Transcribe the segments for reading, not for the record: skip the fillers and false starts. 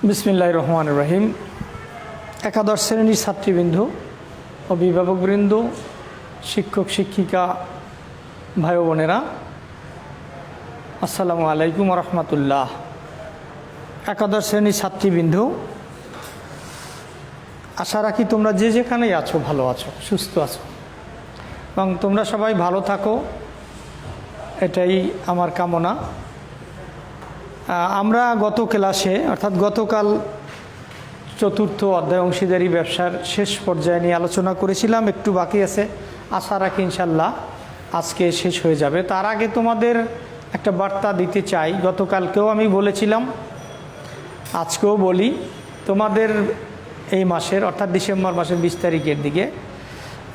বিসমিল্লাহির রহমানির রহিম। একাদশ শ্রেণীর ছাত্রীবৃন্দ, অভিভাবকবৃন্দ, শিক্ষক শিক্ষিকা ভাই বোনেরা, আসসালামু আলাইকুম রহমতুল্লাহ। একাদশ শ্রেণীর ছাত্রীবৃন্দ, আশা রাখি তোমরা যে যেখানেই আছো ভালো আছো, সুস্থ আছো এবং তোমরা সবাই ভালো থাকো, এটাই আমার কামনা। আমরা গত ক্লাসে অর্থাৎ গতকাল চতুর্থ অধ্যায় অংশীদারি ব্যবসার শেষ পর্যায়ে নিয়ে আলোচনা করেছিলাম। একটু বাকি আছে, আশা রাখি ইনশাল্লাহ আজকে শেষ হয়ে যাবে। তার আগে তোমাদের একটা বার্তা দিতে চাই। গতকালকেও আমি বলেছিলাম, আজকেও বলি, তোমাদের এই মাসের অর্থাৎ ডিসেম্বর মাসের 20 তারিখের দিকে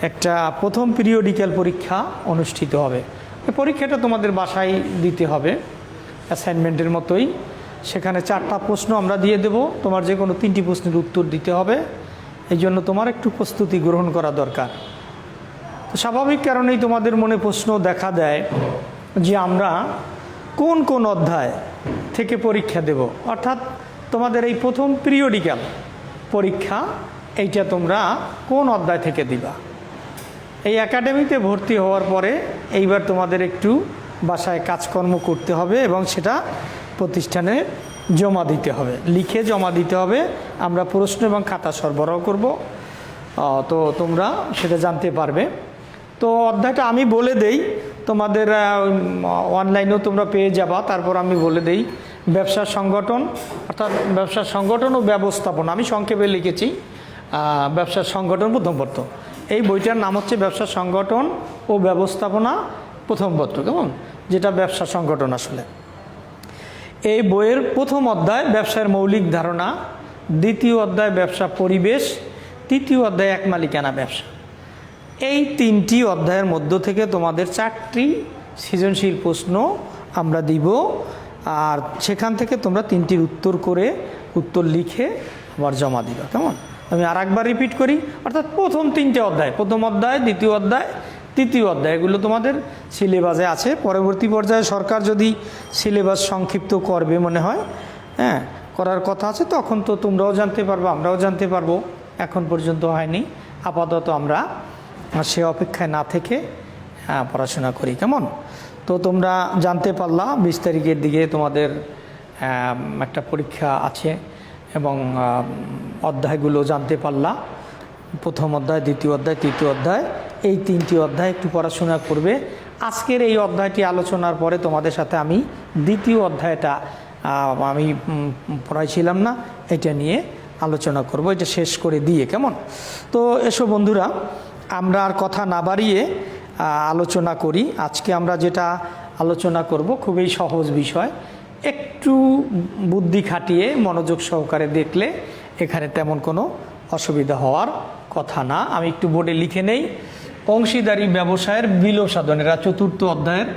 একটা প্রথম পিরিয়ডিক্যাল পরীক্ষা অনুষ্ঠিত হবে। এই পরীক্ষাটা তোমাদের বাসায় দিতে হবে, অ্যাসাইনমেন্টের মতোই। সেখানে 4টা প্রশ্ন আমরা দিয়ে দেব, তোমার যে কোনো 3টি প্রশ্নের উত্তর দিতে হবে। এই জন্য তোমার একটু প্রস্তুতি গ্রহণ করা দরকার। তো স্বাভাবিক কারণেই তোমাদের মনে প্রশ্ন দেখা দেয় যে আমরা কোন কোন অধ্যায় থেকে পরীক্ষা দেব, অর্থাৎ তোমাদের এই প্রথম পিরিয়ডিক্যাল পরীক্ষা এইটা তোমরা কোন অধ্যায় থেকে দিবা। এই একাডেমিতে ভর্তি হওয়ার পরে এইবার তোমাদের একটু বাসায় কাজকর্ম করতে হবে এবং সেটা প্রতিষ্ঠানে জমা দিতে হবে, লিখে জমা দিতে হবে। আমরা প্রশ্ন এবং খাতা সরবরাহ করব, তো তোমরা সেটা জানতে পারবে। তো অধ্যায়টা আমি বলে দেই, তোমাদের অনলাইনেও তোমরা পেয়ে যাবা। তারপর আমি বলে দেই, ব্যবসার সংগঠন অর্থাৎ ব্যবসার সংগঠন ও ব্যবস্থাপনা, আমি সংক্ষেপে লিখেছি ব্যবসার সংগঠন প্রথম পত্র। এই বইটার নাম হচ্ছে ব্যবসার সংগঠন ও ব্যবস্থাপনা প্রথম পত্র, কেমন, যেটা ব্যবসা সংগঠন আসলে। এই বইয়ের প্রথম অধ্যায় ব্যবসার মৌলিক ধারণা, দ্বিতীয় অধ্যায় ব্যবসা পরিবেশ, তৃতীয় অধ্যায় এক মালিকানা ব্যবসা। এই 3টি অধ্যায়ের মধ্য থেকে তোমাদের 4টি সৃজনশীল প্রশ্ন আমরা দিব, আর সেখান থেকে তোমরা 3টির উত্তর লিখে আবার জমা দিবা, কেমন। আমি আর একবার রিপিট করি, অর্থাৎ প্রথম 3টে অধ্যায়, প্রথম অধ্যায়, দ্বিতীয় অধ্যায়, তৃতীয় অধ্যায়, এগুলো তোমাদের সিলেবাসে আছে। পরবর্তী পর্যায়ে সরকার যদি সিলেবাস সংক্ষিপ্ত করবে মনে হয়, করার কথা আছে, তখন তো তোমরাও জানতে পারবো, আমরাও জানতে পারবো। এখন পর্যন্ত হয়নি, আপাতত আমরা সে অপেক্ষায় না থেকে পড়াশোনা করি, কেমন। তো তোমরা জানতে পারলা 20 তারিখের দিকে তোমাদের একটা পরীক্ষা আছে এবং অধ্যায়গুলো জানতে পারলা। প্রথম অধ্যায়, দ্বিতীয় অধ্যায়, তৃতীয় অধ্যায়, এই 3টি অধ্যায় একটু পড়াশোনা করবে। আজকের এই অধ্যায়টি আলোচনার পরে তোমাদের সাথে আমি দ্বিতীয় অধ্যায়টা আমি পড়াইছিলাম না, এটা নিয়ে আলোচনা করব, এটা শেষ করে দিয়ে, কেমন। তো এসো বন্ধুরা, আমরা আর কথা না বাড়িয়ে আলোচনা করি। আজকে আমরা যেটা আলোচনা করব খুবই সহজ বিষয়, একটু বুদ্ধি খাটিয়ে মনোযোগ সহকারে দেখলে এখানে তেমন কোনো অসুবিধা হওয়ার কথা না। আমি একটু বোর্ডে লিখে নেই, অংশীদারি ব্যবসায়ের বিলোপ সাধন। এরা 4র্থ অধ্যায়ের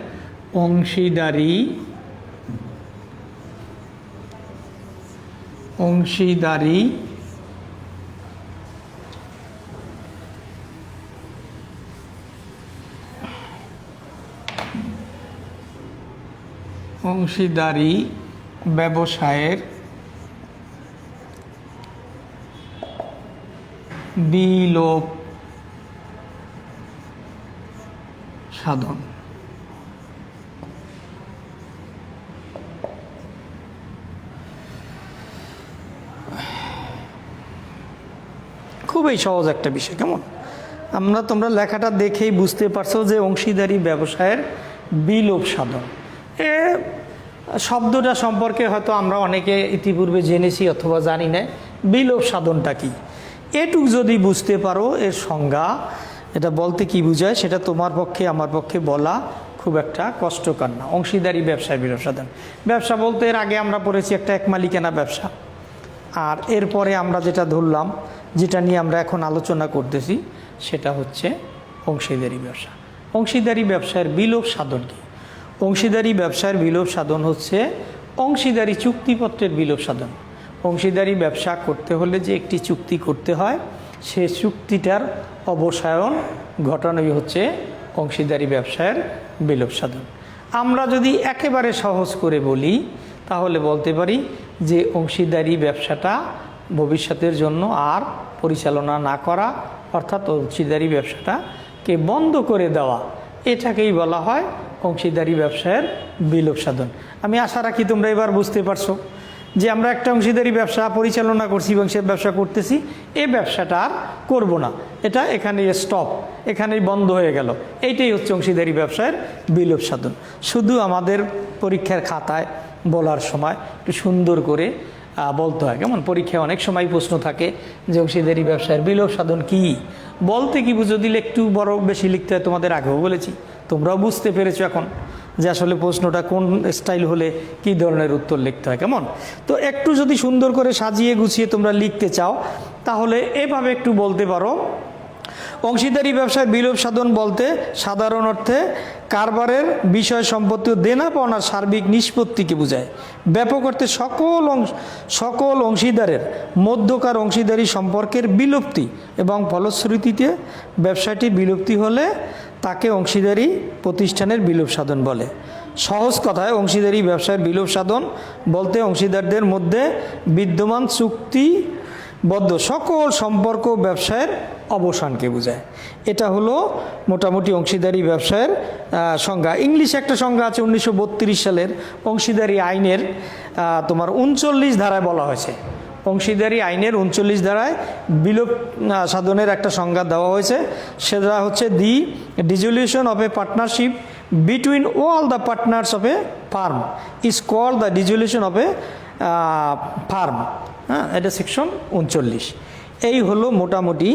অংশীদারি ব্যবসায়ের বিলোপ সাধন। খুবই সহজ একটা বিষয়, কেমন। তোমরা লেখাটা দেখেই বুঝতে পারছো যে অংশীদারি ব্যবসায়ের বিলোপ সাধন, এ শব্দটা সম্পর্কে হয়তো আমরা অনেকে ইতিপূর্বে জেনেছি অথবা জানি না। বিলোপ সাধনটা কি, এটুক যদি বুঝতে পারো, এর সংজ্ঞা, এটা বলতে কি বোঝায় সেটা তোমার পক্ষে আমার পক্ষে বলা খুব একটা কষ্টকর না। অংশীদারি ব্যবসায় বিলোপ সাধন, ব্যবসা বলতে এর আগে আমরা পড়েছি একটা এক মালিকানা ব্যবসা, আর এরপরে আমরা যেটা ধরলাম, যেটা নিয়ে আমরা এখন আলোচনা করতেছি, সেটা হচ্ছে অংশীদারি ব্যবসা। অংশীদারি ব্যবসায়ের বিলোপ সাধন কি? অংশীদারি ব্যবসায়ের বিলোপ সাধন হচ্ছে অংশীদারি চুক্তিপত্রের বিলোপ সাধন। অংশীদারি ব্যবসা করতে হলে যে একটি চুক্তি করতে হয়, সে চুক্তিটার অবসায়ন ঘটানোই হচ্ছে অংশীদারি ব্যবসায়ের বিলোপ সাধন। আমরা যদি একেবারে সহজ করে বলি, তাহলে বলতে পারি যে অংশীদারি ব্যবসাটা ভবিষ্যতের জন্য আর পরিচালনা না করা, অর্থাৎ অংশীদারি ব্যবসাটাকে বন্ধ করে দেওয়া, এটাকেই বলা হয় অংশীদারি ব্যবসায়ের বিলোপ সাধন। আমি আশা রাখি তোমরা এবার বুঝতে পারছো যে আমরা একটা অংশীদারি ব্যবসা পরিচালনা করছি এবং সে ব্যবসা করতেছি, এই ব্যবসাটা আর করবো না, এটা এখানেই স্টপ, এখানেই বন্ধ হয়ে গেল। এইটাই হচ্ছে অংশীদারি ব্যবসায়ের বিলোপ সাধন। শুধু আমাদের পরীক্ষার খাতায় বলার সময় একটু সুন্দর করে বলতে হয়। কেমন পরীক্ষায় অনেক সময় প্রশ্ন থাকে যে অংশীদারি ব্যবসায়ের বিলোপ সাধন কি, বলতে কি বুঝো দিলে একটু বড় বেশি লিখতে হয়। তোমাদের আগেও বলেছি, তোমরাও বুঝতে পেরেছো এখন যে আসলে প্রশ্নটা কোন স্টাইল হলে কী ধরনের উত্তর লিখতে হয়। কেমন, তো একটু যদি সুন্দর করে সাজিয়ে গুছিয়ে তোমরা লিখতে চাও তাহলে এভাবে একটু বলতে পারো, অংশীদারি ব্যবসায় বিলোপ সাধন বলতে সাধারণ অর্থে কারবারের বিষয় সম্পত্তি ও দেনা পাওনার সার্বিক নিষ্পত্তিকে বোঝায়। ব্যাপক অর্থে সকল অংশীদারের মধ্যকার অংশীদারি সম্পর্কের বিলুপ্তি এবং ফলশ্রুতিতে ব্যবসাটি বিলুপ্তি হলে তাকে অংশীদারি প্রতিষ্ঠানের বিলোপ সাধন বলে। সহজ কথায় অংশীদারি ব্যবসায়ের বিলোপ সাধন বলতে অংশীদারদের মধ্যে বিদ্যমান চুক্তিবদ্ধ সকল সম্পর্ক ব্যবসায়ের অবসানকে বোঝায়। এটা হলো মোটামুটি অংশীদারি ব্যবসায়ের সংজ্ঞা। ইংলিশে একটা সংজ্ঞা আছে 1932 সালের অংশীদারি আইনের তোমার 39 ধারায় বলা হয়েছে। অংশীদারি আইনের 39 ধারায় বিলোপ সাধনের একটা সংজ্ঞা দেওয়া হয়েছে। সেটা হচ্ছে the dissolution of a partnership between all the partners of a firm is called the dissolution of a firm. হ্যাঁ, এটা সেকশন 39। এই হলো মোটামুটি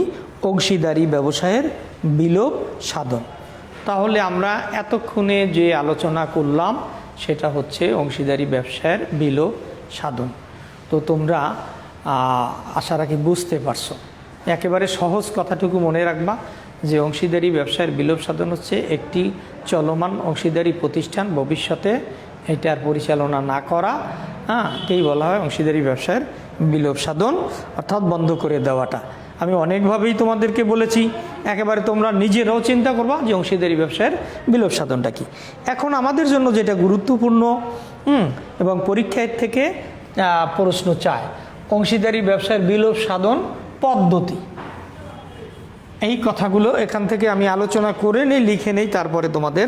অংশীদারি ব্যবসায়ের বিলোপ সাধন। তাহলে আমরা এতক্ষণে যে আলোচনা করলাম সেটা হচ্ছে অংশীদারি ব্যবসায়ের বিলোপ সাধন। তো তোমরা আশা রাখি বুঝতে পারছো। একেবারে সহজ কথাটুকু মনে রাখবা যে অংশীদারি ব্যবসায়ের বিলোপ সাধন হচ্ছে একটি চলমান অংশীদারি প্রতিষ্ঠান ভবিষ্যতে এটার পরিচালনা না করা, কেই বলা হয় অংশীদারি ব্যবসায়ের বিলোপ সাধন, অর্থাৎ বন্ধ করে দেওয়াটা। আমি অনেকভাবেই তোমাদেরকে বলেছি, একেবারে তোমরা নিজেরাও চিন্তা করবা যে অংশীদারি ব্যবসায়ের বিলোপ সাধনটা কি। এখন আমাদের জন্য যেটা গুরুত্বপূর্ণ এবং পরীক্ষার থেকে প্রশ্ন চায়, অংশীদারি ব্যবসায়ের বিলোপ সাধন পদ্ধতি। এই কথাগুলো এখান থেকে আমি আলোচনা করে নেই, লিখে নেই, তারপরে তোমাদের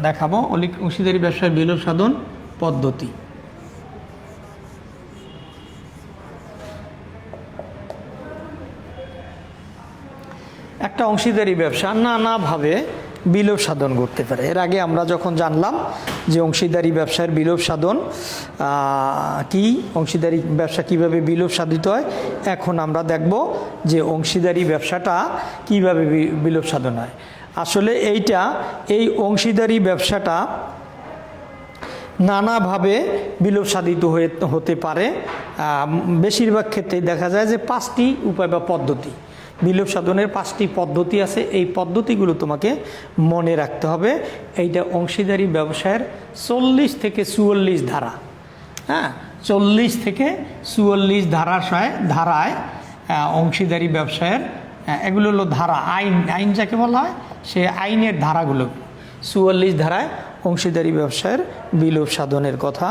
দেখাবো অংশীদারি ব্যবসায়ের বিলোপ সাধন পদ্ধতি। একটা অংশীদারি ব্যবসা নানাভাবে বিলোপ সাধন করতে পারে। এর আগে আমরা যখন জানলাম যে অংশীদারি ব্যবসার বিলোপ সাধন কি, অংশীদারি ব্যবসা কিভাবে বিলোপ সাধিত হয়, এখন আমরা দেখব যে অংশীদারি ব্যবসাটা কিভাবে বিলোপ সাধন হয়। আসলে এই অংশীদারি ব্যবসাটা নানাভাবে বিলোপ সাধিত হতে পারে। বেশিরভাগ ক্ষেত্রেই দেখা যায় যে 5টি উপায় বা পদ্ধতি, বিলোপ সাধনের 5টি পদ্ধতি আছে। এই পদ্ধতিগুলো তোমাকে মনে রাখতে হবে। এইটা অংশীদারি ব্যবসায়ের 40 থেকে 44 ধারা, 40 থেকে 44 ধারায় অংশীদারি ব্যবসায়ের এগুলো হলো ধারা, আইন যাকে বলা হয় সে আইনের ধারাগুলো। 44 ধারায় অংশীদারি ব্যবসায়ের বিলোপ সাধনের কথা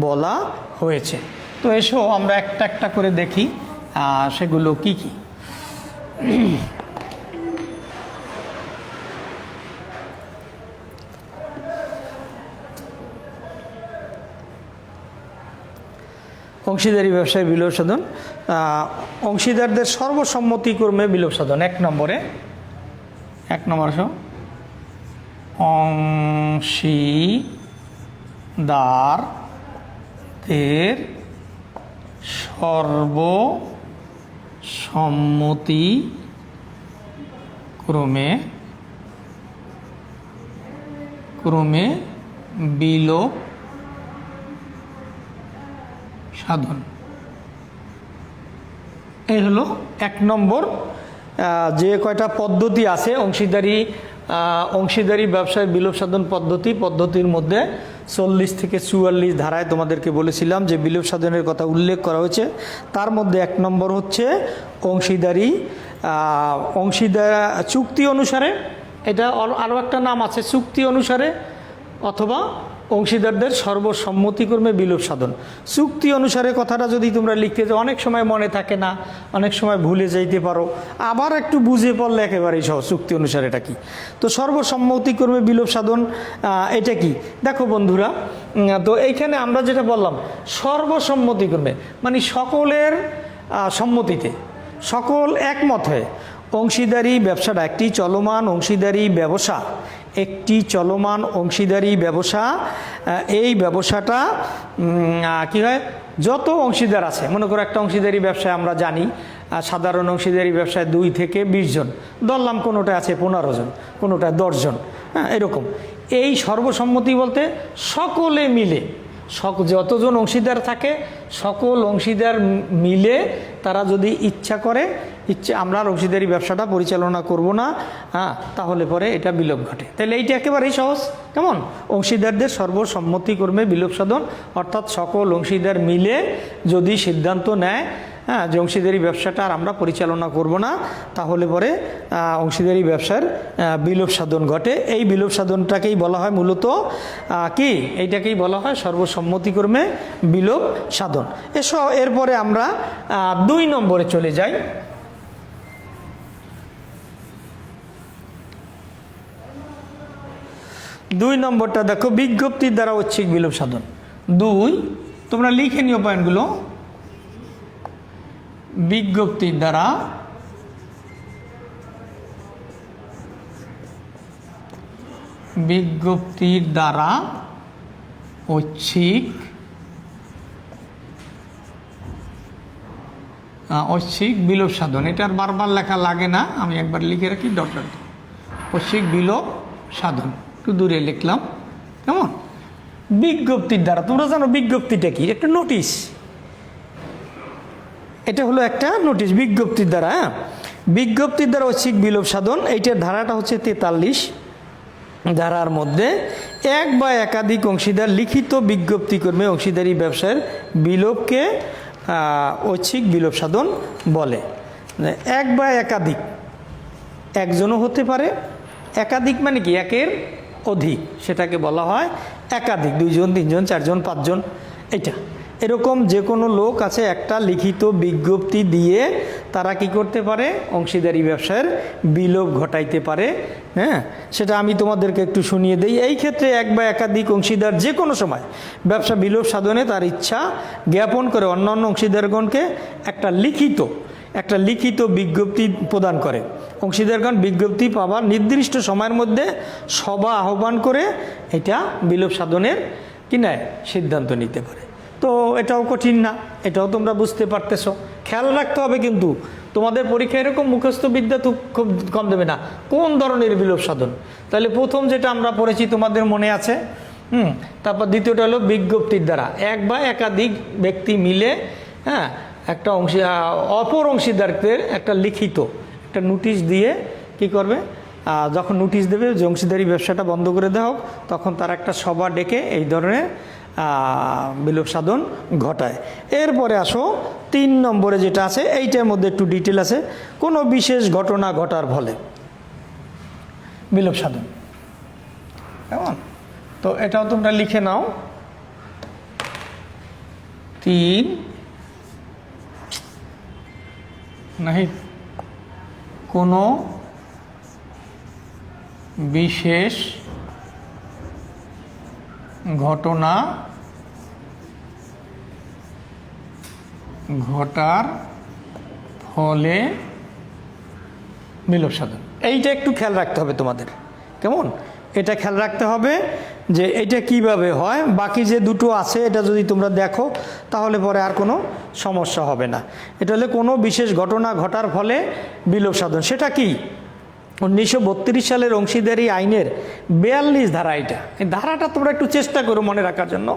বলা হয়েছে। তো এসো আমরা একটা একটা করে দেখি সেগুলো কি কি। অংশীদারি ব্যবসায় বিলোপ সাধন, অংশীদারদের সর্বসম্মতিক্রমে বিলোপ সাধন। এক নম্বর অংশীদারদের সর্বসম্মতিক্রমে বিলোপ সাধন। এই হলো 1 নম্বর। যে কয়টা পদ্ধতি আছে অংশীদারি ব্যবসায় বিলোপ সাধন পদ্ধতির মধ্যে 40 থেকে 44 ধারায় তোমাদেরকে বলেছিলাম যে বিলোপ সাধনের কথা উল্লেখ করা হয়েছে। তার মধ্যে 1 নম্বর হচ্ছে অংশীদার চুক্তি অনুসারে, এটা আরও একটা নাম আছে চুক্তি অনুসারে অথবা অংশীদারদের সর্বসম্মতিক্রমে বিলোপ সাধন। চুক্তি অনুসারে কথাটা যদি তোমরা লিখতে যাও অনেক সময় মনে থাকে না, অনেক সময় ভুলে যাইতে পারো, আবার একটু বুঝে পড়লে একেবারেই সহজ চুক্তি অনুসারে এটা কি। তো সর্বসম্মতিক্রমে বিলোপ সাধন এটা কি দেখো বন্ধুরা, তো এইখানে আমরা যেটা বললাম সর্বসম্মতিক্রমে মানে সকলের সম্মতিতে, সকল একমত হয়ে অংশীদারি ব্যবসাটা একটি চলমান অংশীদারি ব্যবসা, একটি চলমান অংশীদারি ব্যবসা। এই ব্যবসাটা কি হয়, যত অংশীদার আছে, মনে করো একটা অংশীদারি ব্যবসায় আমরা জানি সাধারণ অংশীদারি ব্যবসায় 2 থেকে 20 জন, ধরলাম কোনোটা আছে 15 জন, কোনোটা 10 জন, হ্যাঁ এরকম। এই সর্বসম্মতি বলতে সকলে মিলে, যতজন অংশীদার থাকে সকল অংশীদার মিলে তারা যদি ইচ্ছা করে আমরা অংশীদারি ব্যবসাটা পরিচালনা করব না, হ্যাঁ তাহলে পরে এটা বিলোপ ঘটে। তাহলে এইটা একেবারেই সহজ। কেমন? অংশীদারদের সর্বসম্মতিক্রমে বিলোপ সাধন, অর্থাৎ সকল অংশীদার মিলে যদি সিদ্ধান্ত নেয় হ্যাঁ যে অংশীদারি ব্যবসাটা আর আমরা পরিচালনা করব না, তাহলে পরে অংশীদারি ব্যবসার বিলোপ সাধন ঘটে। এই বিলোপ সাধনটাকেই বলা হয় মূলত কি, এইটাকেই বলা হয় সর্বসম্মতিক্রমে বিলোপ সাধন। এরপরে আমরা 2 নম্বরে চলে যাই। 2 নম্বরটা দেখো, বিজ্ঞপ্তির দ্বারা ঐচ্ছিক বিলোপ সাধন। 2 তোমরা লিখে নিও পয়েন্টগুলো। বিজ্ঞপ্তির দ্বারা ঐচ্ছিক বিলোপ সাধন। এটা আর বারবার লেখা লাগে না, আমি একবার লিখে রাখি ডট ডট। ঐচ্ছিক বিলোপ সাধন একটু দূরে লিখলাম। কেমন? বিজ্ঞপ্তির দ্বারা, তোমরা জানো বিজ্ঞপ্তিটা কি, একটা নোটিশ, এটা হলো একটা নোটিশ বিজ্ঞপ্তির দ্বারা। হ্যাঁ, বিজ্ঞপ্তির দ্বারা ঐচ্ছিক বিলোপ সাধন, এইটার ধারাটা হচ্ছে 43 ধারার মধ্যে। এক বা একাধিক অংশীদার লিখিত বিজ্ঞপ্তিক্রমে অংশীদারি ব্যবসার বিলোপকে ঐচ্ছিক বিলোপ সাধন বলে। এক বা একাধিক, একজনও হতে পারে, একাধিক মানে কি একের অধিক, সেটাকে বলা হয় একাধিক, 2 জন 3 জন 4 জন 5 জন। এটা এরকম যে কোনো লোক আছে একটা লিখিত বিজ্ঞপ্তি দিয়ে তারা কি করতে পারে, অংশীদারি ব্যবসার বিলোপ ঘটাইতে পারে। হ্যাঁ, সেটা আমি তোমাদেরকে একটু শুনিয়ে দিই। এই ক্ষেত্রে এক বা একাধিক অংশীদার যে কোনো সময় ব্যবসা বিলোপ সাধনে তার ইচ্ছা জ্ঞাপন করে অন্যান্য অংশীদারগণকে একটা লিখিত বিজ্ঞপ্তি প্রদান করে। অংশীদারগণ বিজ্ঞপ্তি পাবার নির্দিষ্ট সময়ের মধ্যে সভা আহ্বান করে এটা বিলোপ সাধনের কি নেয়, সিদ্ধান্ত নিতে পারে। তো এটাও কঠিন না, এটাও তোমরা বুঝতে পারতেছো। খেয়াল রাখতে হবে কিন্তু তোমাদের পরীক্ষায় এরকম মুখস্থ বিদ্যা তো খুব কম দেবে না, কোন ধরনের বিলোপ সাধন। তাহলে প্রথম যেটা আমরা পড়েছি তোমাদের মনে আছে, তারপর দ্বিতীয়টা হলো বিজ্ঞপ্তির দ্বারা এক বা একাধিক ব্যক্তি মিলে হ্যাঁ একটা অপর অংশীদারদের একটা লিখিত একটা নোটিশ দিয়ে কি করবে, যখন নোটিশ দেবে যে অংশীদারি ব্যবসাটা বন্ধ করে দেওয়া হোক, তখন তারা একটা সভা ডেকে এই ধরনের বিলোপ সাধন ঘটায়। এরপরে আসো 3 নম্বরে যেটা আছে, এইটার মধ্যে একটু ডিটেল আছে, কোনো বিশেষ ঘটনা ঘটার ফলে বিলোপ সাধন। কেমন? তো এটাও তোমরা লিখে নাও। 3 নাহি কোনো বিশেষ ঘটনা ঘটার ফলে বিলোপ সাধন। এইটা একটু খেয়াল রাখতে হবে তোমাদের। কেমন? এটা খেয়াল রাখতে হবে যে এটা কিভাবে হয়। বাকি যে দুটো আছে এটা যদি তোমরা দেখো তাহলে পরে আর কোনো সমস্যা হবে না। এটা হলে কোনো বিশেষ ঘটনা ঘটার ফলে বিলোপ সাধন। সেটা কি? 1932 সালের অংশীদারি আইনের 42 ধারা। এই ধারাটা তোমরা একটু চেষ্টা করো মনে রাখার জন্য।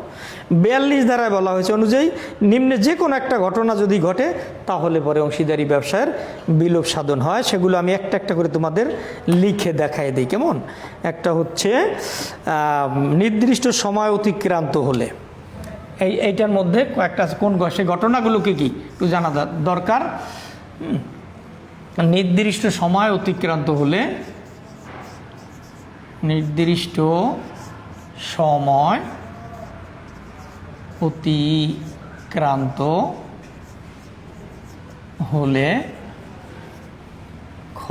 42 ধারায় বলা হয়েছে অনুযায়ী নিম্নে যে কোনো একটা ঘটনা যদি ঘটে তাহলে পরে অংশীদারি ব্যবসার বিলোপ সাধন হয়। সেগুলো আমি একটা একটা করে তোমাদের লিখে দেখাই দিই। কেমন? একটা হচ্ছে নির্দিষ্ট সময় অতিক্রান্ত হলে, এইটার মধ্যে কয়েকটা কোন সেই ঘটনাগুলোকে কি একটু জানা দরকার। নির্দিষ্ট সময় অতিক্রান্ত হলে, নির্দিষ্ট সময় অতিক্রান্ত হলে, খ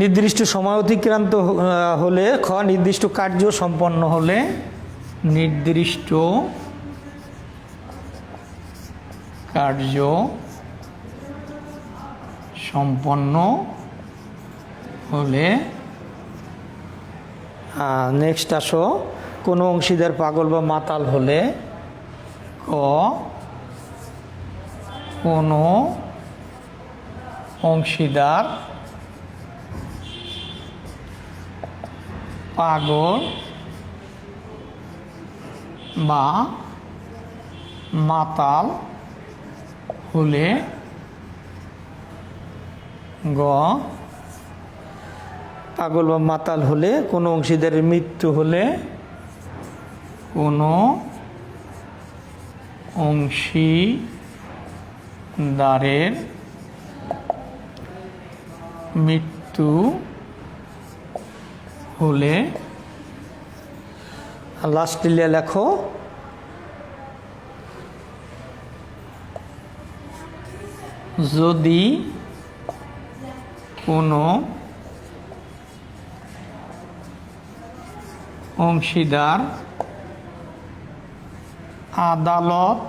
নির্দিষ্ট সময় অতিক্রান্ত হলে, খ নির্দিষ্ট কার্য সম্পন্ন হলে, নির্দিষ্ট কার্য সম্পন্ন হলে। নেক্সট আসো, কোনো অংশীদার পাগল বা মাতাল হলে, ক কোনো অংশীদার পাগল বা মাতাল হলে, গ পাগল বা মাতাল হলে, কোনো অংশীদারের মৃত্যু হলে, কোনো অংশীদারের মৃত্যু হলে, লাস্ট লেখো যদি কোনো অংশীদার আদালত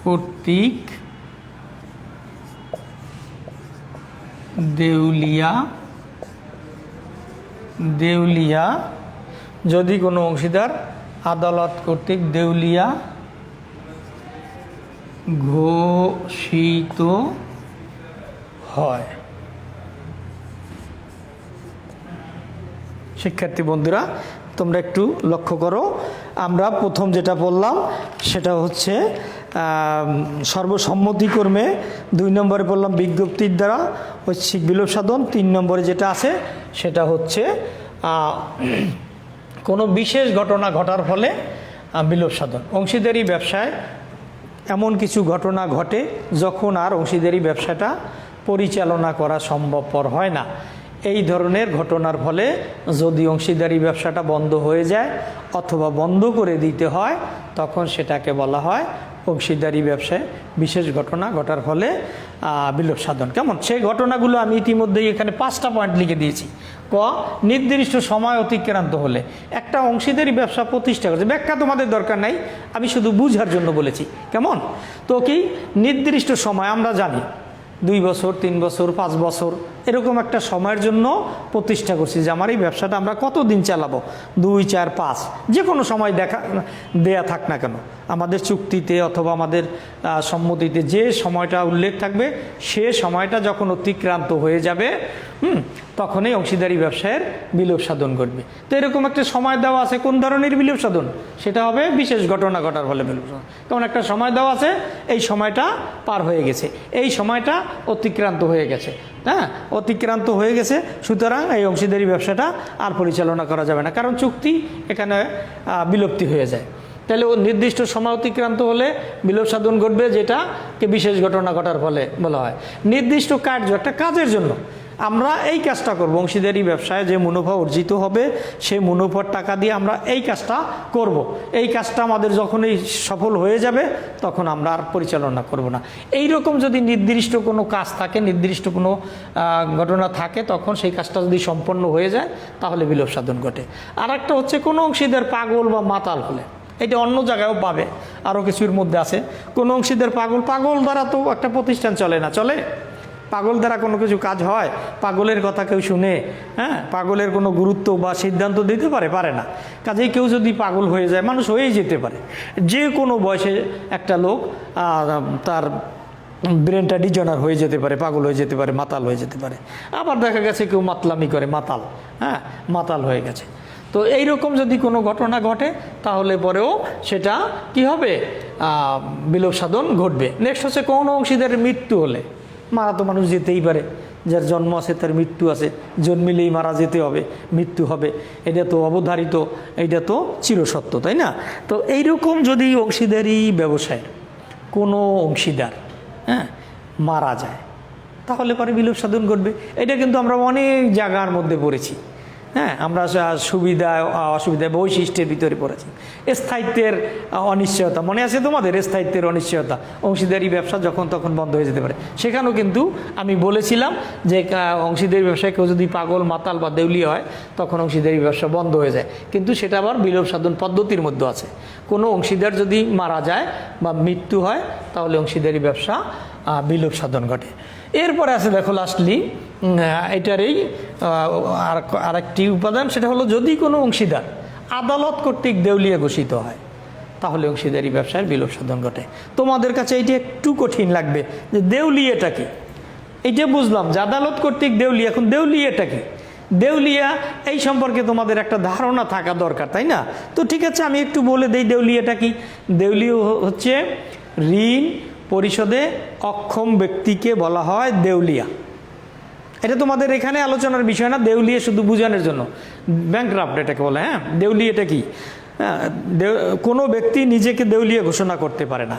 কর্তৃক দেউলিয়া, যদি কোনো অংশীদার আদালত কর্তৃক দেউলিয়া ঘোষিত হয়। শিক্ষার্থী বন্ধুরা, তোমরা একটু লক্ষ্য করো, আমরা প্রথম যেটা বললাম সেটা হচ্ছে সর্বসম্মতিক্রমে, 2 নম্বরে বললাম বিজ্ঞপ্তির দ্বারা ঐচ্ছিক বিলোপ সাধন, 3 নম্বরে যেটা আছে সেটা হচ্ছে কোনো বিশেষ ঘটনা ঘটার ফলে বিলোপ সাধন। অংশীদারি ব্যবসায় এমন কিছু ঘটনা ঘটে যখন আর অংশীদারি ব্যবসাটা পরিচালনা করা সম্ভবপর হয় না। এই ধরনের ঘটনার ফলে যদি অংশীদারি ব্যবসাটা বন্ধ হয়ে যায় অথবা বন্ধ করে দিতে হয়, তখন সেটাকে বলা হয় অংশীদারি ব্যবসায় বিশেষ ঘটনা ঘটার ফলে বিলোপ সাধন। কেমন? সেই ঘটনাগুলো আমি ইতিমধ্যেই এখানে 5টা পয়েন্ট লিখে দিয়েছি। ক নির্দিষ্ট সময় অতিক্রান্ত হলে, একটা অংশীদারি ব্যবসা প্রতিষ্ঠা করছে, ব্যাখ্যা তোমাদের দরকার নাই, আমি শুধু বুঝার জন্য বলেছি। কেমন? তো কি নির্দিষ্ট সময় আমরা জানি 2 বছর, 3 বছর, 5 বছর, এরকম একটা সময়ের জন্য প্রতিষ্ঠা করছি যে আমার এই ব্যবসাটা আমরা কতদিন চালাবো, 2, 4, 5, যে কোনো সময় দেয়া থাক না কেন, আমাদের চুক্তিতে অথবা আমাদের সম্মতিতে যে সময়টা উল্লেখ থাকবে, সে সময়টা যখন অতিক্রান্ত হয়ে যাবে তখনই অংশীদারি ব্যবসায়ের বিলোপ সাধন ঘটবে। তো এরকম একটা সময় দেওয়া আছে, কোন ধরনের বিলোপ সাধন? সেটা হবে বিশেষ ঘটনা ঘটার ফলে বিলোপ সাধন। কারণ একটা সময় দেওয়া আছে, এই সময়টা পার হয়ে গেছে, এই সময়টা অতিক্রান্ত হয়ে গেছে, হ্যাঁ অতিক্রান্ত হয়ে গেছে, সুতরাং এই অংশীদারি ব্যবসাটা আর পরিচালনা করা যাবে না, কারণ চুক্তি এখানে বিলুপ্তি হয়ে যায়। তাহলে ও নির্দিষ্ট সময় অতিক্রান্ত হলে বিলোপ সাধন ঘটবে, যেটাকে বিশেষ ঘটনা ঘটার ফলে বলা হয়। নির্দিষ্ট কার্য, একটা কাজের জন্য আমরা এই কাজটা করব, অংশীদারি ব্যবসায় যে মুনাফা অর্জিত হবে সেই মুনাফার টাকা দিয়ে আমরা এই কাজটা করব, এই কাজটা আমাদের যখনই সফল হয়ে যাবে তখন আমরা আর পরিচালনা করব না। এই রকম যদি নির্দিষ্ট কোনো কাজ থাকে, নির্দিষ্ট কোনো ঘটনা থাকে, তখন সেই কাজটা যদি সম্পন্ন হয়ে যায় তাহলে বিলোপ সাধন ঘটে। আর একটা হচ্ছে কোনো অংশীদার পাগল বা মাতাল হলে, এটা অন্য জায়গায়ও পাবে, আরও কিছুর মধ্যে আছে। কোনো অংশীদার পাগল দ্বারা তো একটা প্রতিষ্ঠান চলে না, চলে? পাগল দ্বারা কোনো কিছু কাজ হয়? পাগলের কথা কেউ শুনে? হ্যাঁ, পাগলের কোনো গুরুত্ব বা সিদ্ধান্ত দিতে পারে? পারে না। কাজেই কেউ যদি পাগল হয়ে যায়, মানুষ হয়েই যেতে পারে, যে কোনো বয়সে একটা লোক তার ব্রেনটা ডিজনার হয়ে যেতে পারে, পাগল হয়ে যেতে পারে, মাতাল হয়ে যেতে পারে। আবার দেখা গেছে কেউ মাতলামি করে মাতাল, হ্যাঁ মাতাল হয়ে গেছে। তো এইরকম যদি কোনো ঘটনা ঘটে তাহলে পরেও সেটা কি হবে? বিলোপ সাধন ঘটবে। নেক্সট হচ্ছে কোনো অংশীদারের মৃত্যু হলে, মারা তো মানুষ যেতেই পারে, যার জন্ম আছে তার মৃত্যু আছে, জন্মিলেই মারা যেতে হবে, মৃত্যু হবে, এটা তো অবধারিত, এটা তো চিরসত্য, তাই না? তো এইরকম যদি অংশীদারি ব্যবসায় কোনো অংশীদার মারা যায় তাহলে পরে বিলোপ সাধন ঘটবে। এটা কিন্তু আমরা অনেক জায়গার মধ্যে পড়েছি। হ্যাঁ, আমরা সুবিধা অসুবিধা বৈশিষ্ট্যের ভিতরে পড়েছি। স্থায়িত্বের অনিশ্চয়তা মনে আছে তোমাদের? স্থায়িত্বের অনিশ্চয়তা, অংশীদারি ব্যবসা যখন তখন বন্ধ হয়ে যেতে পারে। সেখানেও কিন্তু আমি বলেছিলাম যে অংশীদারি ব্যবসায় কেউ যদি পাগল, মাতাল বা দেউলিয়া হয় তখন অংশীদারি ব্যবসা বন্ধ হয়ে যায়। কিন্তু সেটা আবার বিলোপ সাধন পদ্ধতির মধ্যে আছে। কোনো অংশীদার যদি মারা যায় বা মৃত্যু হয় তাহলে অংশীদারি ব্যবসা বিলোপ সাধন ঘটে। এরপরে আছে দেখো লাস্টলি এটারই আরেকটি উপাদান, সেটা হলো যদি কোনো অংশীদার আদালত কর্তৃক দেউলিয়া ঘোষিত হয় তাহলে অংশীদারি ব্যবসার বিলোপ সাধন ঘটে। তোমাদের কাছে এইটা একটু কঠিন লাগবে যে দেউলিয়াটা কি। এইটা বুঝলাম যে আদালত কর্তৃক দেউলিয়া, এখন দেউলিয়াটা কি? দেউলিয়া এই সম্পর্কে তোমাদের একটা ধারণা থাকা দরকার, তাই না? তো ঠিক আছে, আমি একটু বলে দেই দেউলিয়াটা কি। দেউলিয়া হচ্ছে ঋণ পরিশোধে অক্ষম ব্যক্তিকে বলা হয় দেউলিয়া। এটা তোমাদের এখানে আলোচনার বিষয় না, দেউলিয়া শুধু বোঝানোর জন্য। ব্যাংকরাপ্ট এটাকে বলে। হ্যাঁ, দেউলিয়াটা কি? কোনো ব্যক্তি নিজেকে দেউলিয়া ঘোষণা করতে পারে না,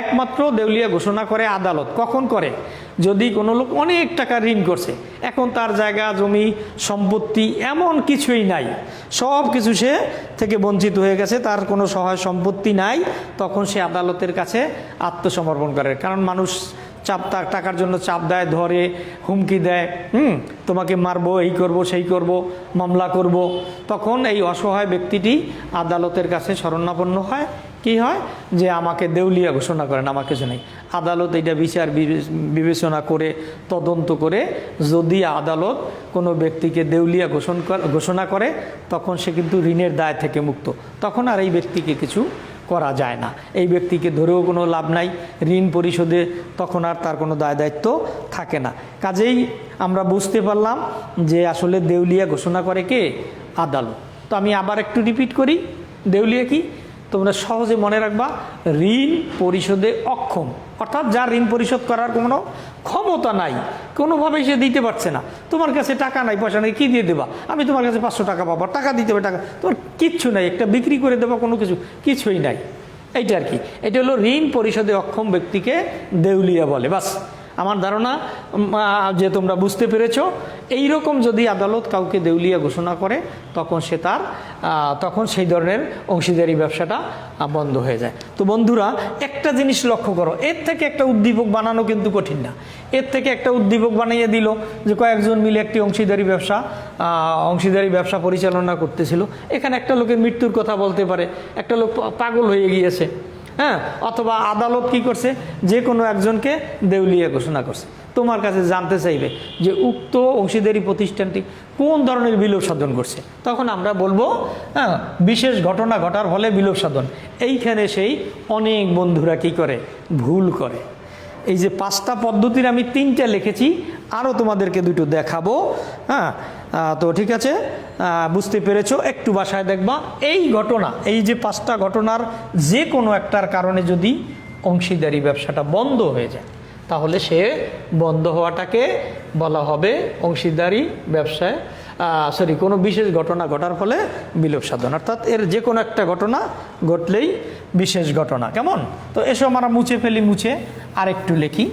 একমাত্র দেউলিয়া ঘোষণা করে আদালত। কখন করে? যদি কোনো লোক অনেক টাকা ঋণ করছে, এখন তার জায়গা জমি সম্পত্তি এমন কিছুই নাই, সব কিছু সে থেকে বঞ্চিত হয়ে গেছে, তার কোনো সহায় সম্পত্তি নাই, তখন সে আদালতের কাছে আত্মসমর্পণ করে। কারণ মানুষ টাকার জন্য চাপ দেয়, ধরে, হুমকি দেয়, তোমাকে মারবো, এই করব, সেই করব, মামলা করব। তখন এই অসহায় ব্যক্তিটি আদালতের কাছে শরণাপন্ন হয়। কি হয়? যে আমাকে দেউলিয়া ঘোষণা করেন, আমার কিছু নেই। আদালত এটা বিচার বিবেচনা করে, তদন্ত করে, যদি আদালত কোনো ব্যক্তিকে দেউলিয়া ঘোষণা করে তখন সে কিন্তু ঋণের দায় থেকে মুক্ত। তখন আর এই ব্যক্তিকে কিছু করা যায় না, এই ব্যক্তিকে ধরেও কোনো লাভ নাই, ঋণ পরিশোধে তখন আর তার কোনো দায় দায়িত্ব থাকে না। কাজেই আমরা বুঝতে পারলাম যে আসলে দেউলিয়া ঘোষণা করে কে? আদালত। তো আমি আবার একটু রিপিট করি, দেউলিয়া কি তোমরা সহজে মনে রাখবা, ঋণ পরিশোধে অক্ষম, অর্থাৎ যার ঋণ পরিশোধ করার কোনো ক্ষমতা নাই, কোনোভাবেই সে দিতে পারছে না। তোমার কাছে টাকা নাই, পয়সা নেই, কী দিয়ে দেবা? আমি তোমার কাছে 500 টাকা পাবো, টাকা দিতে হবে, টাকা তোমার কিচ্ছু নাই, একটা বিক্রি করে দেবা, কোনো কিছুই নাই। এইটা আর কি, এটা হলো ঋণ পরিশোধে অক্ষম ব্যক্তিকে দেউলিয়া বলে। বাস, আমার ধারণা যে তোমরা বুঝতে পেরেছো। এইরকম যদি আদালত কাউকে দেউলিয়া ঘোষণা করে তখন সেই ধরনের অংশীদারি ব্যবসাটা বন্ধ হয়ে যায়। তো বন্ধুরা, একটা জিনিস লক্ষ্য করো, এর থেকে একটা উদ্দীপক বানানো কিন্তু কঠিন না। এর থেকে একটা উদ্দীপক বানিয়ে দিল যে কয়েকজন মিলে একটি অংশীদারি ব্যবসা পরিচালনা করতেছিল। এখানে একটা লোকের মৃত্যুর কথা বলতে পারে, একটা লোক পাগল হয়ে গিয়েছে, হ্যাঁ, অথবা আদালত কি করছে, যে কোনো একজনকে দেউলিয়া ঘোষণা করছে। তোমার কাছে জানতে চাইবে যে উক্ত অংশীদারি প্রতিষ্ঠানটি কোন ধরনের বিলোপ সাধন করছে, তখন আমরা বলবো হ্যাঁ, বিশেষ ঘটনা ঘটার ফলে বিলোপ সাধন। এইখানে সেই অনেক বন্ধুরা কি করে, ভুল করে। এই যে 5টা পদ্ধতির আমি 3টা লিখেছি, আরও তোমাদেরকে 2টো দেখাবো। হ্যাঁ, তো ঠিক আছে, বুঝতে পেরেছো? একটু বাসায় দেখবা এই ঘটনা, এই যে 5টা ঘটনার যে কোনো একটার কারণে যদি অংশীদারি ব্যবসাটা বন্ধ হয়ে যায় তাহলে সে বন্ধ হওয়াটাকে বলা হবে অংশীদারি ব্যবসায় কোনো বিশেষ ঘটনা ঘটার ফলে বিলোপ সাধন। অর্থাৎ এর যে কোনো একটা ঘটনা ঘটলেই বিশেষ ঘটনা। কেমন? তো এসব আমরা মুছে ফেলি, মুছে আর একটু লিখি।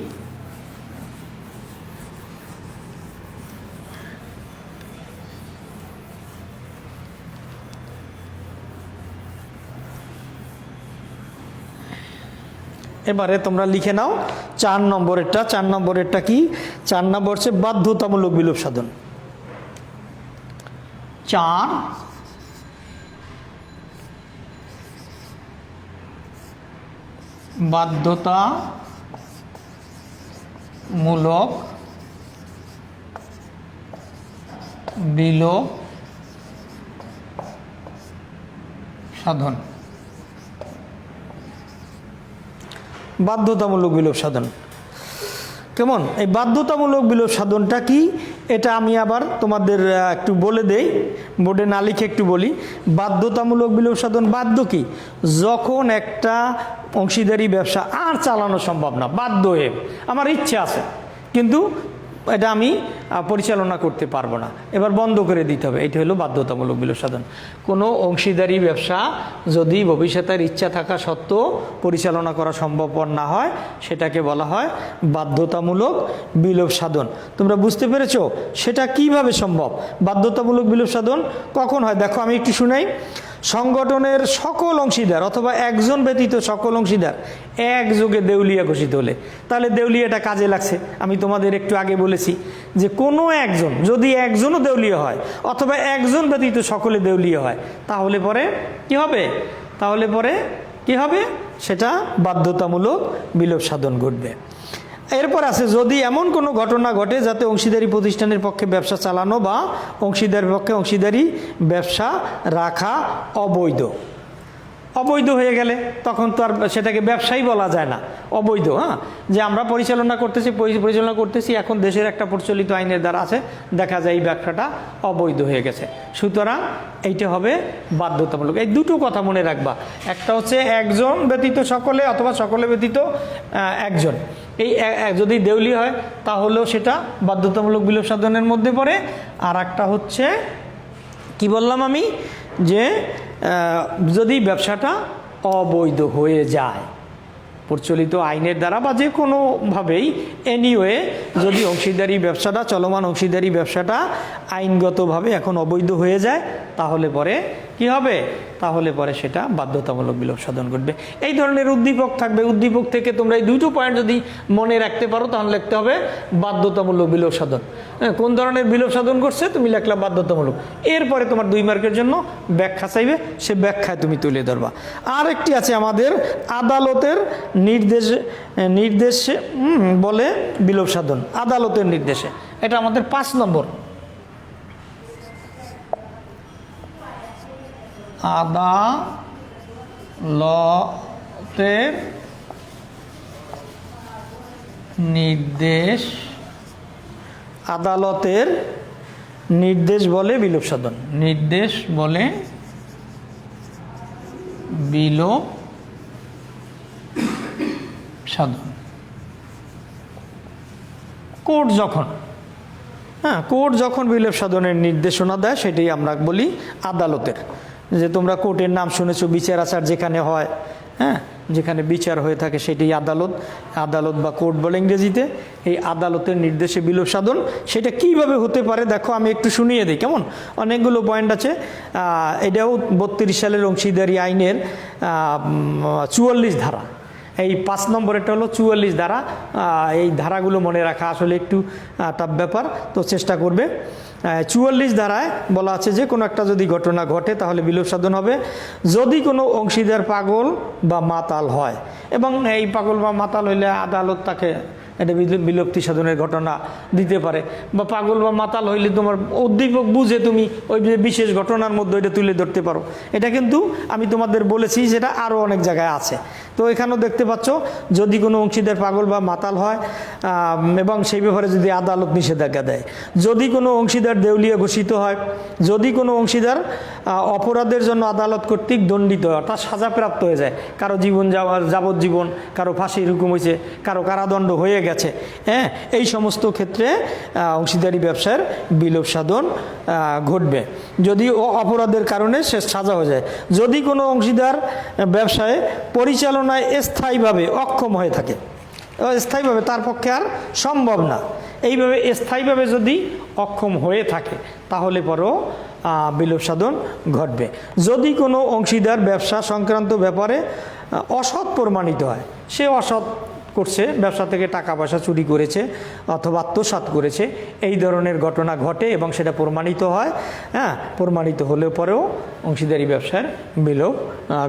এবারে তোমরা লিখে নাও 4 নম্বরেরটা। 4 নম্বরেরটা কি? 4 নম্বর হচ্ছে বাধ্যতামূলক বিলোপ সাধন। 4 বাধ্যতামূলক বিলোপ সাধন। বাধ্যতামূলক বিলোপ সাধন কেমন? এই বাধ্যতামূলক বিলোপ সাধনটা কি, এটা আমি আবার তোমাদের একটু বলে দেই, বোর্ডে না লিখে একটু বলি। বাধ্যতামূলক বিলোপ সাধন বাধ্য কি? যখন একটা অংশীদারি ব্যবসা আর চালানো সম্ভব না, বাধ্য হয়ে, আমার ইচ্ছা আছে কিন্তু এটা আমি পরিচালনা করতে পারবো না, এবার বন্ধ করে দিতে হবে। এটা হলো বাধ্যতামূলক বিলোপ সাধন। কোনো অংশীদারি ব্যবসা যদি ভবিষ্যতের ইচ্ছা থাকা সত্ত্বেও পরিচালনা করা সম্ভবপর না হয়, সেটাকে বলা হয় বাধ্যতামূলক বিলোপ সাধন। তোমরা বুঝতে পেরেছো সেটা কিভাবে সম্ভব? বাধ্যতামূলক বিলোপ সাধন কখন হয় দেখো, আমি একটু শুনাই। সংগঠনের সকল অংশীদার অথবা একজন ব্যতীত সকল অংশীদার একযোগে দেউলিয়া ঘোষিত হলে, তাহলে দেউলিয়াটা কাজে লাগছে। আমি তোমাদের একটু আগে বলেছি যে কোনো একজন, যদি একজনও দেউলিয়া হয় অথবা একজন ব্যতীত সকলে দেউলিয়া হয়, তাহলে পরে কি হবে? তাহলে পরে কি হবে? সেটা বাধ্যতামূলক বিলোপ সাধন ঘটবে। এরপর আছে, যদি এমন কোনো ঘটনা ঘটে যাতে অংশীদারি প্রতিষ্ঠানের পক্ষে ব্যবসা চালানো বা অংশীদারের পক্ষে অংশীদারি ব্যবসা রাখা অবৈধ। অবৈধ হয়ে গেলে তখন তো আর সেটাকে ব্যবসায়ী বলা যায় না, অবৈধ। হ্যাঁ, যে আমরা পরিচালনা করতেছি এখন দেশের একটা প্রচলিত আইনের দ্বারা আছে, দেখা যায় এই ব্যবসাটা অবৈধ হয়ে গেছে, সুতরাং এইটা হবে বাধ্যতামূলক। এই দুটো কথা মনে রাখবা, একটা হচ্ছে একজন ব্যতীত সকলে অথবা সকলে ব্যতীত একজন। এই যদি দেউলি হয় তাহলেও সেটা বাধ্যতামূলক বিলোপ সাধনের মধ্যে পড়ে। আর একটা হচ্ছে কি বললাম আমি, যে যদি ব্যবসাটা অবৈধ হয়ে যায় প্রচলিত আইনের দ্বারা বা যে কোনোভাবেই, এনিওয়ে যদি অংশীদারি ব্যবসাটা, চলমান অংশীদারি ব্যবসাটা আইনগতভাবে এখন অবৈধ হয়ে যায়, তাহলে পরে কি হবে? তাহলে পরে সেটা বাধ্যতামূলক বিলোপ সাধন ঘটবে। এই ধরনের উদ্দীপক থাকবে, উদ্দীপক থেকে তোমরা এই দুটো পয়েন্ট যদি মনে রাখতে পারো তাহলে লিখতে হবে বাধ্যতামূলক বিলোপ সাধন। কোন ধরনের বিলোপ সাধন করছে তুমি লিখলা বাধ্যতামূলক। এরপরে তোমার 2 মার্কের জন্য ব্যাখ্যা চাইবে, সে ব্যাখ্যায় তুমি তুলে ধরবা। আর একটি আছে আমাদের আদালতের নির্দেশে বলে বিলোপ সাধন, আদালতের নির্দেশে। এটা আমাদের 5 নম্বর। আদালতের নির্দেশ, আদালতের নির্দেশ বলে বিলোপ সাধন, নির্দেশ বলে বিলোপ সাধন। কোর্ট যখন, কোর্ট যখন বিলোপ সাধনের নির্দেশনা দেয় সেটাই আমরা বলি আদালতের। যে তোমরা কোর্টের নাম শুনেছো, বিচার আচার যেখানে হয়, যেখানে বিচার হয়ে থাকে সেটাই আদালত, আদালত বা কোর্ট বলে ইংরেজিতে। এই আদালতের নির্দেশে বিলোপ সাধন সেটা কিভাবে হতে পারে দেখো, আমি একটু শুনিয়ে দিই কেমন। অনেকগুলো পয়েন্ট আছে। এটাও 32 সালের অংশীদারি আইনের 44 ধারা। এই 5 নম্বরেরটা হলো 44 ধারা। এই ধারাগুলো মনে রাখা আসলে একটু টাফ ব্যাপার, তো চেষ্টা করবে। 44 ধারায় বলা আছে যে কোনো একটা যদি ঘটনা ঘটে তাহলে বিলোপ সাধন হবে যদি কোনো অংশীদার পাগল বা মাতাল হয়, এবং এই পাগল বা মাতাল হইলে আদালত তাকে এটা বিলুপ্তি সাধনের ঘটনা দিতে পারে। বা পাগল বা মাতাল হইলে তোমার উদ্দীপক বুঝে তুমি ওই বিশেষ ঘটনার মধ্যে এটা তুলে ধরতে পারো। এটা কিন্তু আমি তোমাদের বলেছি যেটা আরও অনেক জায়গায় আছে। তো এখানেও দেখতে পাচ্ছ, যদি কোনো অংশীদার পাগল বা মাতাল হয় এবং সেই ব্যাপারে যদি আদালত নিষেধাজ্ঞা দেয়, যদি কোনো অংশীদার দেউলিয়া ঘোষিত হয়, যদি কোনো অংশীদার অপরাধের জন্য আদালত কর্তৃক দণ্ডিত হয়, অর্থাৎ সাজাপ্রাপ্ত হয়ে যায়, কারো জীবন যাবজ্জীবন, কারো ফাঁসির হুকুম হয়েছে, কারো কারাদণ্ড হয়ে গেছে, এই সমস্ত ক্ষেত্রে অংশীদারি ব্যবসার বিলোপ সাধন ঘটবে যদি অপরাধের কারণে সে সাজা হয়ে যায়। যদি কোনো অংশীদার ব্যবসায় পরিচালনায় স্থায়ীভাবে অক্ষম হয়ে থাকে, স্থায়ীভাবে তার পক্ষে আর সম্ভব না, এইভাবে স্থায়ীভাবে যদি অক্ষম হয়ে থাকে তাহলে পরেও বিলোপ সাধন ঘটবে। যদি কোনো অংশীদার ব্যবসা সংক্রান্ত ব্যাপারে অসৎ প্রমাণিত হয়, সে অসৎ করছে, ব্যবসা থেকে টাকা পয়সা চুরি করেছে অথবা আত্মসাৎ করেছে, এই ধরনের ঘটনা ঘটে এবং সেটা প্রমাণিত হয়, প্রমাণিত হলে পরেও অংশীদারি ব্যবসার বিলোপ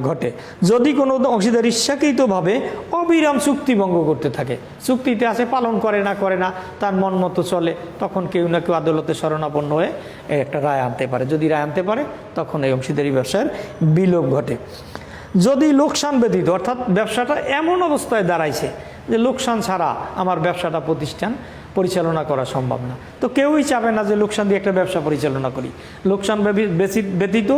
ঘটে। যদি কোনো অংশীদার ইচ্ছাকৃতভাবে অবিরাম চুক্তি ভঙ্গ করতে থাকে, চুক্তিতে আছে পালন করে না তার মন মতো চলে, তখন কেউ না কেউ আদালতে শরণাপন্ন হয়ে একটা রায় আনতে পারে। যদি রায় আনতে পারে তখন এই অংশীদারি ব্যবসার বিলোপ ঘটে। যদি লোকসান ব্যতীত, অর্থাৎ ব্যবসাটা এমন অবস্থায় দাঁড়াইছে যে লোকসান ছাড়া আমার ব্যবসাটা প্রতিষ্ঠান পরিচালনা করা সম্ভব না, তো কেউই চাবে না যে লোকসান দিয়ে একটা ব্যবসা পরিচালনা করি। লোকসান ব্যতীত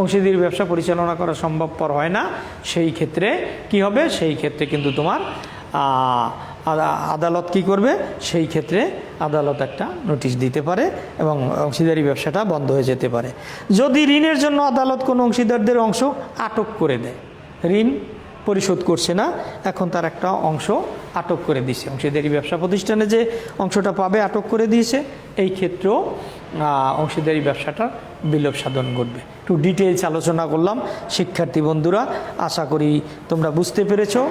অংশীদারি ব্যবসা পরিচালনা করা সম্ভবপর হয় না। সেই ক্ষেত্রে কি হবে? সেই ক্ষেত্রে কিন্তু তোমার আদালত কি করবে, সেই ক্ষেত্রে আদালত একটা নোটিশ দিতে পারে এবং অংশীদারি ব্যবসাটা বন্ধ হয়ে যেতে পারে। যদি ঋণের জন্য আদালত কোনো অংশীদারদের অংশ আটক করে দেয়, ঋণ পরিশোধ করছে না, এখন তার একটা অংশ আটক করে দিয়েছে, অংশীদারি ব্যবসা প্রতিষ্ঠানে যে অংশটা পাবে আটক করে দিয়েছে, এই ক্ষেত্রেও অংশীদারি ব্যবসাটার বিলোপ সাধন ঘটবে। একটু ডিটেইলস আলোচনা করলাম শিক্ষার্থী বন্ধুরা, আশা করি তোমরা বুঝতে পেরেছো।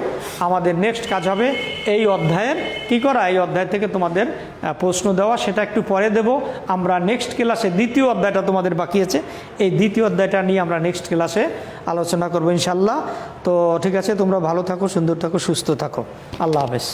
আমাদের নেক্সট কাজ হবে এই অধ্যায়ের কি করা, এই অধ্যায় থেকে তোমাদের প্রশ্ন দেওয়া, সেটা একটু পরে দেব। আমরা নেক্সট ক্লাসে দ্বিতীয় অধ্যায়টা তোমাদের বাকি আছে, এই দ্বিতীয় অধ্যায়টা নিয়ে আমরা নেক্সট ক্লাসে আলোচনা করবো ইনশাল্লাহ। তো ঠিক আছে, তোমরা ভালো থাকো, সুন্দর থাকো, সুস্থ থাকো। আল্লাহ হাফেজ।